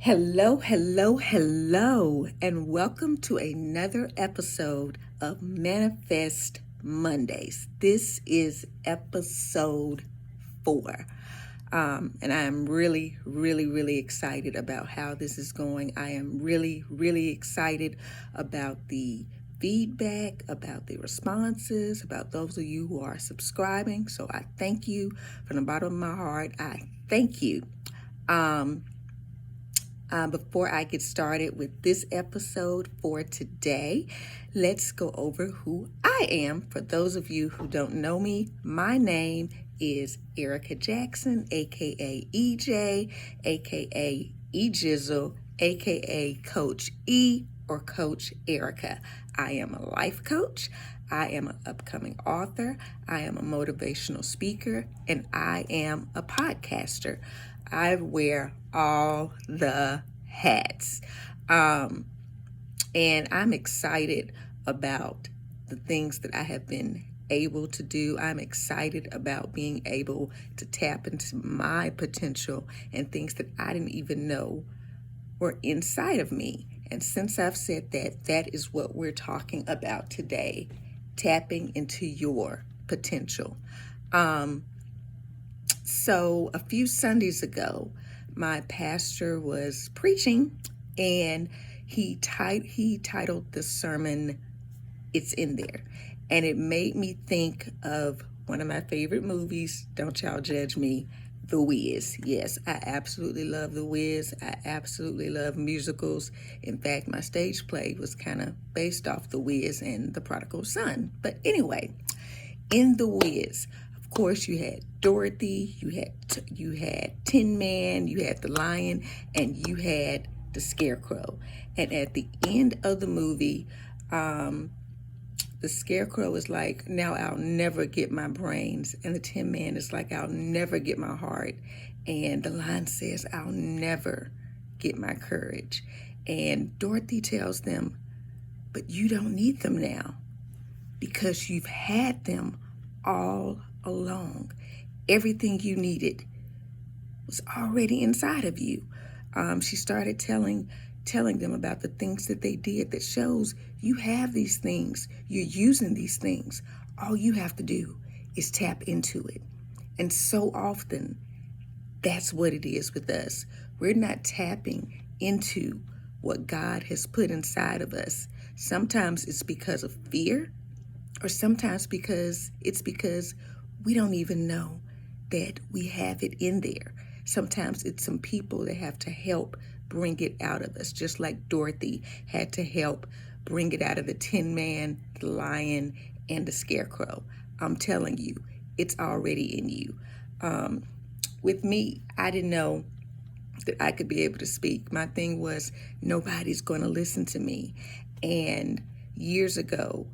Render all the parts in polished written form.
Hello, hello, hello, and welcome to another episode of Manifest Mondays. This is episode 4. And I am really excited about how this is going. I am really excited about the feedback, about the responses, about those of you who are subscribing. So I thank you from the bottom of my heart. I thank you. Before I get started with this episode for today, let's go over who I am. For those of you who don't know me, my name is Erica Jackson, aka EJ, aka E-Jizzle, aka Coach E or Coach Erica. I am a life coach. I am an upcoming author. I am a motivational speaker, and I am a podcaster. I wear all the hats. And I'm excited about the things that I have been able to do. I'm excited about being able to tap into my potential and things that I didn't even know were inside of me. And since I've said that, that is what we're talking about today, tapping into your potential. So a few Sundays ago, my pastor was preaching, and he titled the sermon, "It's in There." And it made me think of one of my favorite movies, don't y'all judge me, The Wiz. Yes, I absolutely love The Wiz. I absolutely love musicals. In fact, my stage play was kind of based off The Wiz and The Prodigal Son. But anyway, in The Wiz, of course, you had Dorothy, you had Tin Man, you had the Lion, and you had the Scarecrow. And at the end of the movie, the Scarecrow is like, "Now I'll never get my brains," and the Tin Man is like, "I'll never get my heart," and the Lion says, "I'll never get my courage." And Dorothy tells them, "But you don't need them now, because you've had them all along. Everything you needed was already inside of you." She started telling them about the things that they did that shows you have these things, you're using these things. All you have to do is tap into it. And so often, that's what it is with us. We're not tapping into what God has put inside of us. Sometimes it's because of fear, or sometimes it's because we don't even know that we have it in there. Sometimes it's some people that have to help bring it out of us, just like Dorothy had to help bring it out of the Tin Man, the Lion, and the Scarecrow. I'm telling you, it's already in you. With me, I didn't know that I could be able to speak. My thing was, nobody's going to listen to me. And years ago,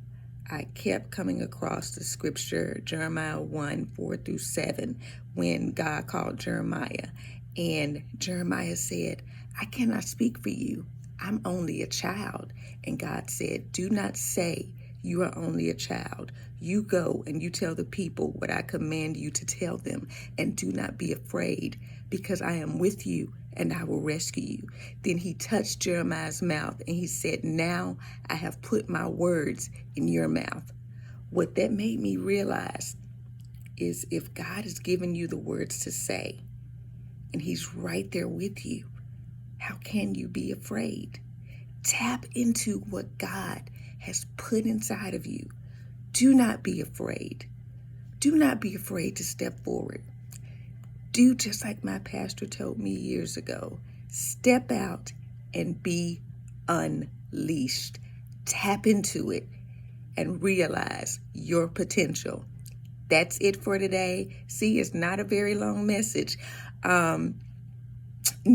I kept coming across the scripture, Jeremiah 1:4-7, when God called Jeremiah. And Jeremiah said, "I cannot speak for you. I'm only a child." And God said, "Do not say you are only a child. You go and you tell the people what I command you to tell them, and do not be afraid, because I am with you and I will rescue you." Then he touched Jeremiah's mouth and he said, "Now I have put my words in your mouth." What that made me realize is, if God has given you the words to say and he's right there with you, how can you be afraid? Tap into what God has put inside of you. Do not be afraid. Do not be afraid to step forward. Do just like my pastor told me years ago. Step out and be unleashed. Tap into it and realize your potential. That's it for today. See, it's not a very long message.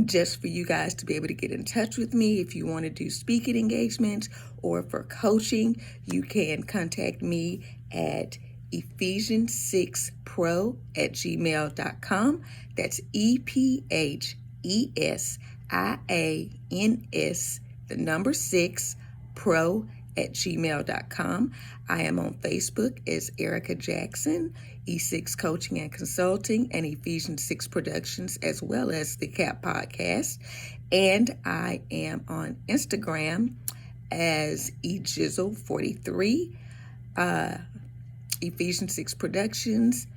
Just for you guys to be able to get in touch with me. If you want to do speaking engagements or for coaching, you can contact me at Ephesians6pro@gmail.com. That's EPHESIANS, the number 6, pro@gmail.com. I am on Facebook as Erica Jackson. E6 Coaching and Consulting, and Ephesians 6 Productions, as well as the CAP Podcast. And I am on Instagram as ejizzle43, Ephesians 6 Productions,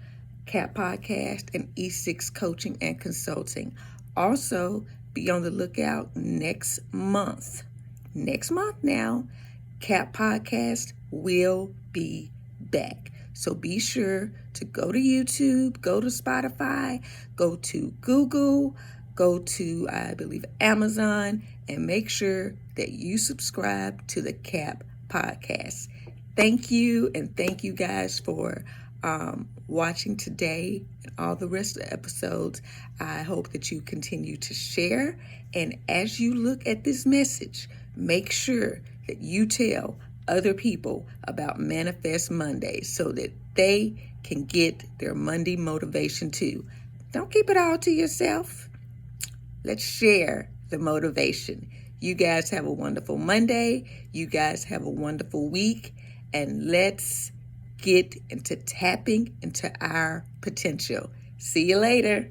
CAP Podcast, and E6 Coaching and Consulting. Also, be on the lookout next month. Next month now, CAP Podcast will be back. So be sure to go to YouTube, go to Spotify, go to Google, go to, I believe, Amazon, and make sure that you subscribe to the CAP Podcast. Thank you, and thank you guys for watching today and all the rest of the episodes. I hope that you continue to share, and as you look at this message, make sure that you tell other people about Manifest Mondays so that they can get their Monday motivation too. Don't keep it all to yourself. Let's share the motivation. You guys have a wonderful Monday. You guys have a wonderful week. And let's get into tapping into our potential. See you later.